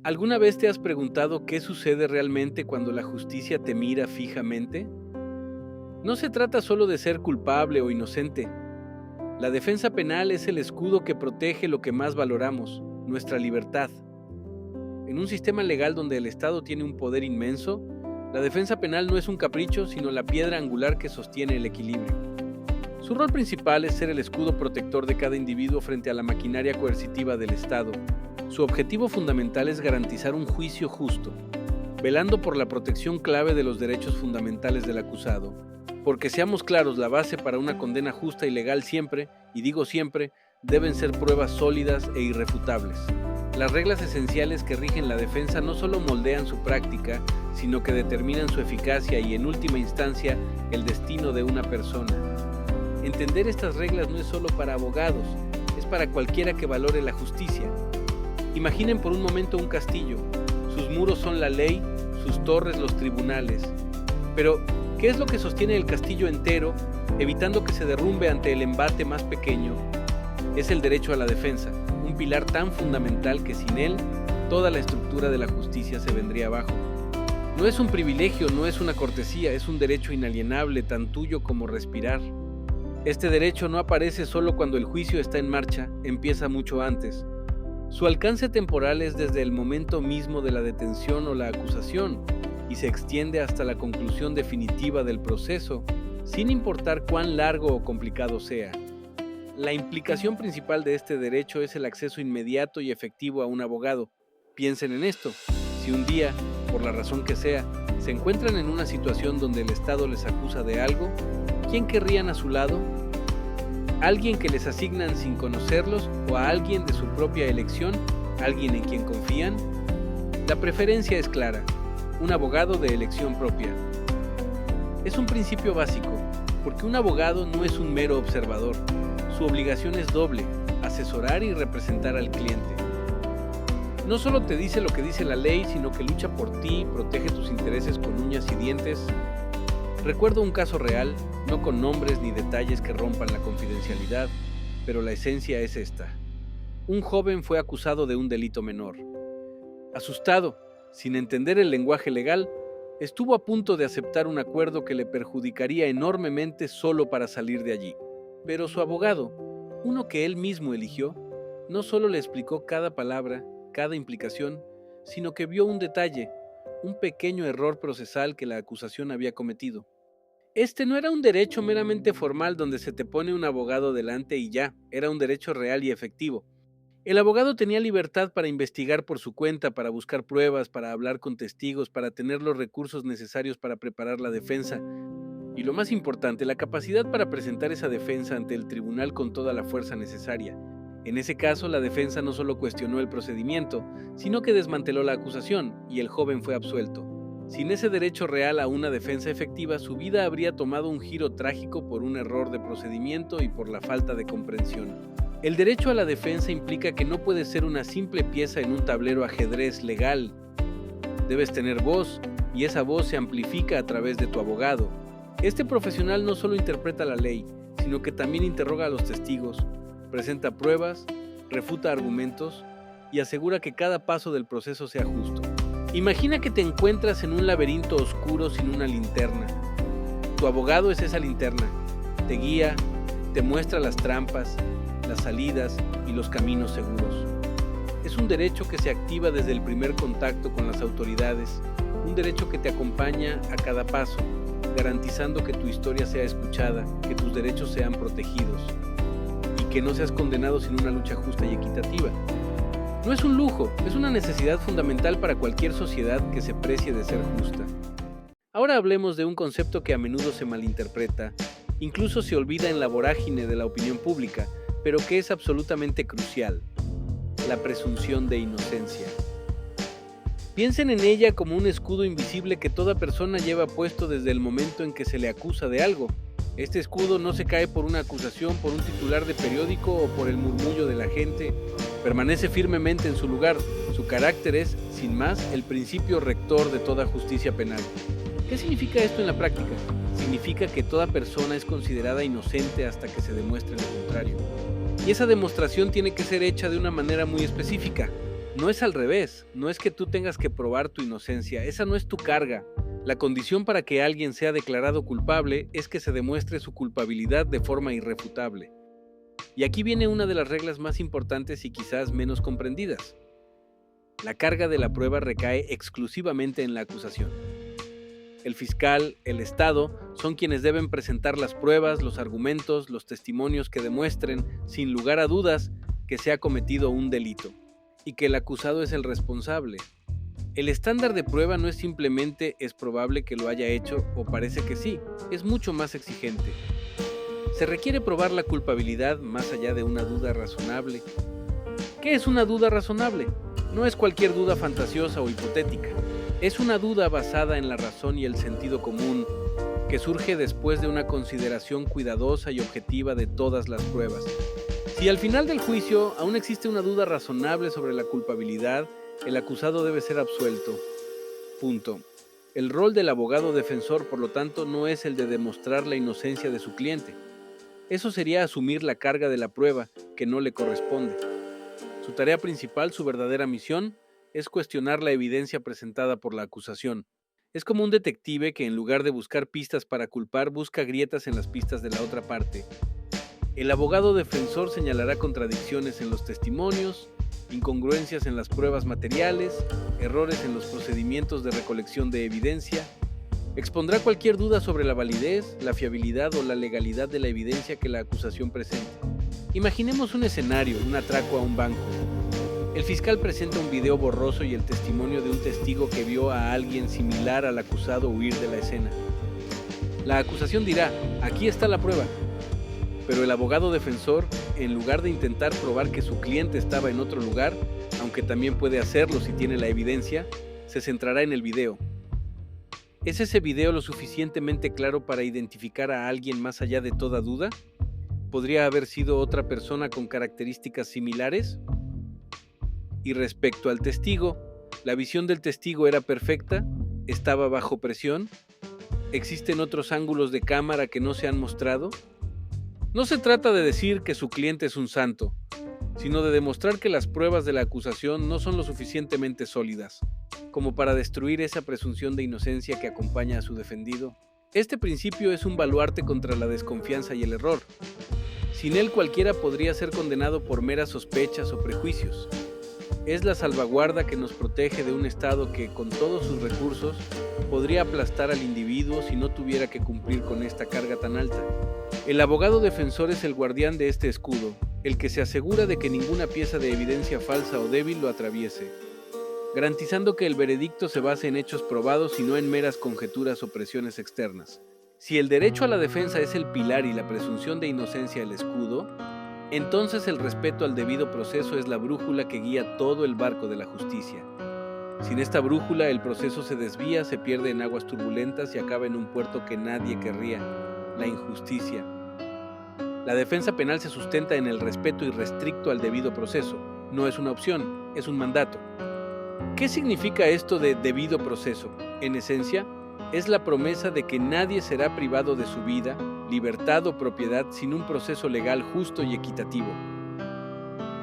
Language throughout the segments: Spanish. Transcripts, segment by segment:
¿Alguna vez te has preguntado qué sucede realmente cuando la justicia te mira fijamente? No se trata solo de ser culpable o inocente. La defensa penal es el escudo que protege lo que más valoramos, nuestra libertad. En un sistema legal donde el Estado tiene un poder inmenso, la defensa penal no es un capricho, sino la piedra angular que sostiene el equilibrio. Su rol principal es ser el escudo protector de cada individuo frente a la maquinaria coercitiva del Estado. Su objetivo fundamental es garantizar un juicio justo, velando por la protección clave de los derechos fundamentales del acusado. Porque seamos claros, la base para una condena justa y legal siempre, y digo siempre, deben ser pruebas sólidas e irrefutables. Las reglas esenciales que rigen la defensa no solo moldean su práctica, sino que determinan su eficacia y, en última instancia, el destino de una persona. Entender estas reglas no es solo para abogados, es para cualquiera que valore la justicia. Imaginen por un momento un castillo. Sus muros son la ley, sus torres los tribunales. Pero, ¿qué es lo que sostiene el castillo entero, evitando que se derrumbe ante el embate más pequeño? Es el derecho a la defensa, un pilar tan fundamental que sin él, toda la estructura de la justicia se vendría abajo. No es un privilegio, no es una cortesía, es un derecho inalienable, tan tuyo como respirar. Este derecho no aparece solo cuando el juicio está en marcha, empieza mucho antes. Su alcance temporal es desde el momento mismo de la detención o la acusación y se extiende hasta la conclusión definitiva del proceso, sin importar cuán largo o complicado sea. La implicación principal de este derecho es el acceso inmediato y efectivo a un abogado. Piensen en esto: si un día, por la razón que sea, se encuentran en una situación donde el Estado les acusa de algo, ¿quién querrían a su lado? ¿Alguien que les asignan sin conocerlos o a alguien de su propia elección, alguien en quien confían? La preferencia es clara: un abogado de elección propia. Es un principio básico, porque un abogado no es un mero observador. Su obligación es doble: asesorar y representar al cliente. No solo te dice lo que dice la ley, sino que lucha por ti, protege tus intereses con uñas y dientes. Recuerdo un caso real, no con nombres ni detalles que rompan la confidencialidad, pero la esencia es esta. Un joven fue acusado de un delito menor. Asustado, sin entender el lenguaje legal, estuvo a punto de aceptar un acuerdo que le perjudicaría enormemente solo para salir de allí. Pero su abogado, uno que él mismo eligió, no solo le explicó cada palabra, cada implicación, sino que vio un detalle, un pequeño error procesal que la acusación había cometido. Este no era un derecho meramente formal donde se te pone un abogado delante y ya, era un derecho real y efectivo. El abogado tenía libertad para investigar por su cuenta, para buscar pruebas, para hablar con testigos, para tener los recursos necesarios para preparar la defensa. Y lo más importante, la capacidad para presentar esa defensa ante el tribunal con toda la fuerza necesaria. En ese caso, la defensa no solo cuestionó el procedimiento, sino que desmanteló la acusación, y el joven fue absuelto. Sin ese derecho real a una defensa efectiva, su vida habría tomado un giro trágico por un error de procedimiento y por la falta de comprensión. El derecho a la defensa implica que no puedes ser una simple pieza en un tablero ajedrez legal. Debes tener voz, y esa voz se amplifica a través de tu abogado. Este profesional no solo interpreta la ley, sino que también interroga a los testigos, presenta pruebas, refuta argumentos y asegura que cada paso del proceso sea justo. Imagina que te encuentras en un laberinto oscuro sin una linterna. Tu abogado es esa linterna. Te guía, te muestra las trampas, las salidas y los caminos seguros. Es un derecho que se activa desde el primer contacto con las autoridades, un derecho que te acompaña a cada paso, garantizando que tu historia sea escuchada, que tus derechos sean protegidos y que no seas condenado sin una lucha justa y equitativa. No es un lujo, es una necesidad fundamental para cualquier sociedad que se precie de ser justa. Ahora hablemos de un concepto que a menudo se malinterpreta, incluso se olvida en la vorágine de la opinión pública, pero que es absolutamente crucial: la presunción de inocencia. Piensen en ella como un escudo invisible que toda persona lleva puesto desde el momento en que se le acusa de algo. Este escudo no se cae por una acusación, por un titular de periódico o por el murmullo de la gente. Permanece firmemente en su lugar. Su carácter es, sin más, el principio rector de toda justicia penal. ¿Qué significa esto en la práctica? Significa que toda persona es considerada inocente hasta que se demuestre lo contrario. Y esa demostración tiene que ser hecha de una manera muy específica. No es al revés, no es que tú tengas que probar tu inocencia, esa no es tu carga. La condición para que alguien sea declarado culpable es que se demuestre su culpabilidad de forma irrefutable. Y aquí viene una de las reglas más importantes y quizás menos comprendidas. La carga de la prueba recae exclusivamente en la acusación. El fiscal, el Estado, son quienes deben presentar las pruebas, los argumentos, los testimonios que demuestren, sin lugar a dudas, que se ha cometido un delito y que el acusado es el responsable. El estándar de prueba no es simplemente es probable que lo haya hecho o parece que sí, es mucho más exigente. Se requiere probar la culpabilidad más allá de una duda razonable. ¿Qué es una duda razonable? No es cualquier duda fantasiosa o hipotética. Es una duda basada en la razón y el sentido común, que surge después de una consideración cuidadosa y objetiva de todas las pruebas. Si al final del juicio aún existe una duda razonable sobre la culpabilidad, el acusado debe ser absuelto. Punto. El rol del abogado defensor, por lo tanto, no es el de demostrar la inocencia de su cliente. Eso sería asumir la carga de la prueba, que no le corresponde. Su tarea principal, su verdadera misión, es cuestionar la evidencia presentada por la acusación. Es como un detective que en lugar de buscar pistas para culpar, busca grietas en las pistas de la otra parte. El abogado defensor señalará contradicciones en los testimonios, incongruencias en las pruebas materiales, errores en los procedimientos de recolección de evidencia. Expondrá cualquier duda sobre la validez, la fiabilidad o la legalidad de la evidencia que la acusación presente. Imaginemos un escenario, un atraco a un banco. El fiscal presenta un video borroso y el testimonio de un testigo que vio a alguien similar al acusado huir de la escena. La acusación dirá, aquí está la prueba. Pero el abogado defensor, en lugar de intentar probar que su cliente estaba en otro lugar, aunque también puede hacerlo si tiene la evidencia, se centrará en el video. ¿Es ese video lo suficientemente claro para identificar a alguien más allá de toda duda? ¿Podría haber sido otra persona con características similares? Y respecto al testigo, ¿la visión del testigo era perfecta? ¿Estaba bajo presión? ¿Existen otros ángulos de cámara que no se han mostrado? No se trata de decir que su cliente es un santo, sino de demostrar que las pruebas de la acusación no son lo suficientemente sólidas, como para destruir esa presunción de inocencia que acompaña a su defendido. Este principio es un baluarte contra la desconfianza y el error. Sin él cualquiera podría ser condenado por meras sospechas o prejuicios. Es la salvaguarda que nos protege de un Estado que, con todos sus recursos, podría aplastar al individuo si no tuviera que cumplir con esta carga tan alta. El abogado defensor es el guardián de este escudo, el que se asegura de que ninguna pieza de evidencia falsa o débil lo atraviese, garantizando que el veredicto se base en hechos probados y no en meras conjeturas o presiones externas. Si el derecho a la defensa es el pilar y la presunción de inocencia el escudo, entonces el respeto al debido proceso es la brújula que guía todo el barco de la justicia. Sin esta brújula, el proceso se desvía, se pierde en aguas turbulentas y acaba en un puerto que nadie querría, la injusticia. La defensa penal se sustenta en el respeto irrestricto al debido proceso. No es una opción, es un mandato. ¿Qué significa esto de debido proceso? En esencia, es la promesa de que nadie será privado de su vida, libertad o propiedad sin un proceso legal justo y equitativo.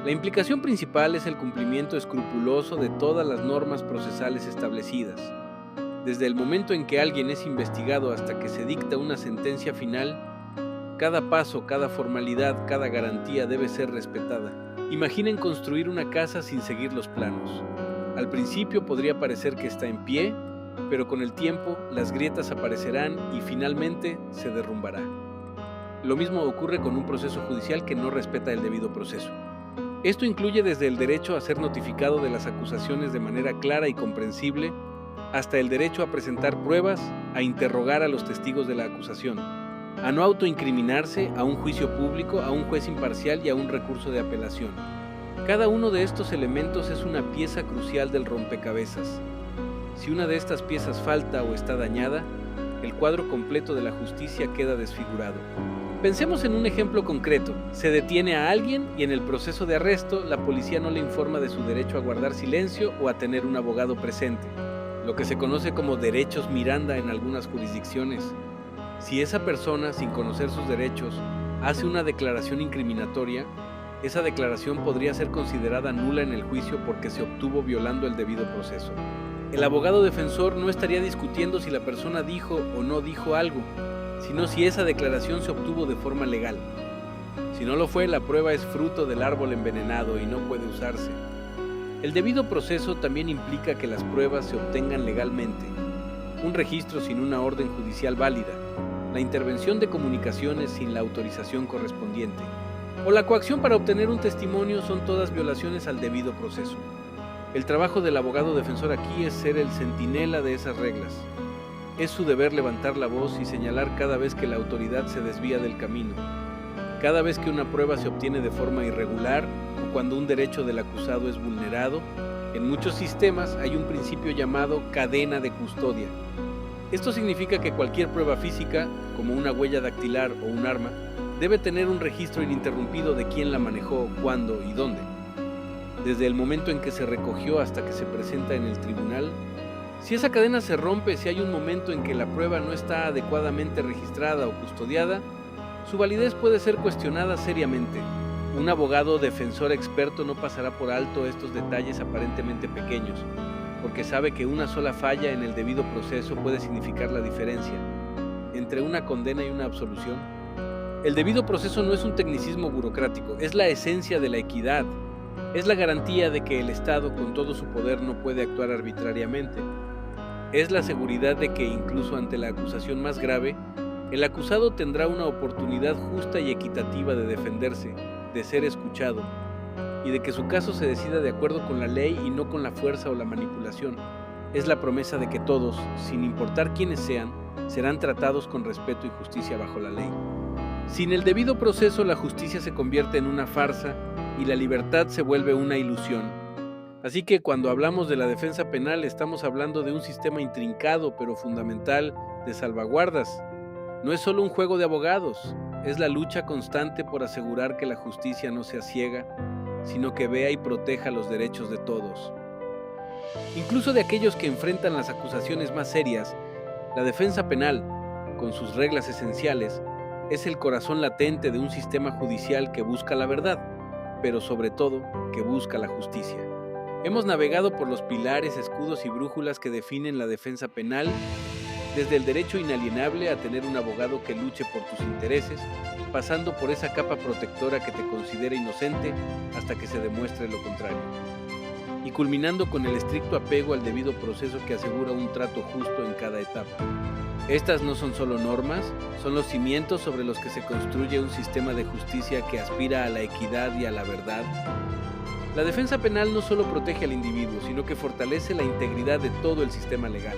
La implicación principal es el cumplimiento escrupuloso de todas las normas procesales establecidas. Desde el momento en que alguien es investigado hasta que se dicta una sentencia final, cada paso, cada formalidad, cada garantía debe ser respetada. Imaginen construir una casa sin seguir los planos. Al principio podría parecer que está en pie, pero con el tiempo las grietas aparecerán y finalmente se derrumbará. Lo mismo ocurre con un proceso judicial que no respeta el debido proceso. Esto incluye desde el derecho a ser notificado de las acusaciones de manera clara y comprensible, hasta el derecho a presentar pruebas, a interrogar a los testigos de la acusación, a no autoincriminarse, a un juicio público, a un juez imparcial y a un recurso de apelación. Cada uno de estos elementos es una pieza crucial del rompecabezas. Si una de estas piezas falta o está dañada, el cuadro completo de la justicia queda desfigurado. Pensemos en un ejemplo concreto. Se detiene a alguien y en el proceso de arresto, la policía no le informa de su derecho a guardar silencio o a tener un abogado presente, lo que se conoce como derechos Miranda en algunas jurisdicciones. Si esa persona, sin conocer sus derechos, hace una declaración incriminatoria, esa declaración podría ser considerada nula en el juicio porque se obtuvo violando el debido proceso. El abogado defensor no estaría discutiendo si la persona dijo o no dijo algo, sino si esa declaración se obtuvo de forma legal. Si no lo fue, la prueba es fruto del árbol envenenado y no puede usarse. El debido proceso también implica que las pruebas se obtengan legalmente. Un registro sin una orden judicial válida, la intervención de comunicaciones sin la autorización correspondiente, o la coacción para obtener un testimonio son todas violaciones al debido proceso. El trabajo del abogado defensor aquí es ser el centinela de esas reglas. Es su deber levantar la voz y señalar cada vez que la autoridad se desvía del camino, cada vez que una prueba se obtiene de forma irregular o cuando un derecho del acusado es vulnerado. En muchos sistemas hay un principio llamado cadena de custodia. Esto significa que cualquier prueba física, como una huella dactilar o un arma, debe tener un registro ininterrumpido de quién la manejó, cuándo y dónde. Desde el momento en que se recogió hasta que se presenta en el tribunal. Si esa cadena se rompe, si hay un momento en que la prueba no está adecuadamente registrada o custodiada, su validez puede ser cuestionada seriamente. Un abogado defensor experto no pasará por alto estos detalles aparentemente pequeños, porque sabe que una sola falla en el debido proceso puede significar la diferencia entre una condena y una absolución. El debido proceso no es un tecnicismo burocrático, es la esencia de la equidad. Es la garantía de que el Estado, con todo su poder, no puede actuar arbitrariamente. Es la seguridad de que, incluso ante la acusación más grave, el acusado tendrá una oportunidad justa y equitativa de defenderse, de ser escuchado, y de que su caso se decida de acuerdo con la ley y no con la fuerza o la manipulación. Es la promesa de que todos, sin importar quiénes sean, serán tratados con respeto y justicia bajo la ley. Sin el debido proceso, la justicia se convierte en una farsa y la libertad se vuelve una ilusión. Así que cuando hablamos de la defensa penal, estamos hablando de un sistema intrincado pero fundamental de salvaguardas. No es solo un juego de abogados, es la lucha constante por asegurar que la justicia no sea ciega, sino que vea y proteja los derechos de todos. Incluso de aquellos que enfrentan las acusaciones más serias, la defensa penal, con sus reglas esenciales, es el corazón latente de un sistema judicial que busca la verdad, pero sobre todo que busca la justicia. Hemos navegado por los pilares, escudos y brújulas que definen la defensa penal, desde el derecho inalienable a tener un abogado que luche por tus intereses, pasando por esa capa protectora que te considera inocente hasta que se demuestre lo contrario, y culminando con el estricto apego al debido proceso que asegura un trato justo en cada etapa. Estas no son solo normas, son los cimientos sobre los que se construye un sistema de justicia que aspira a la equidad y a la verdad. La defensa penal no solo protege al individuo, sino que fortalece la integridad de todo el sistema legal.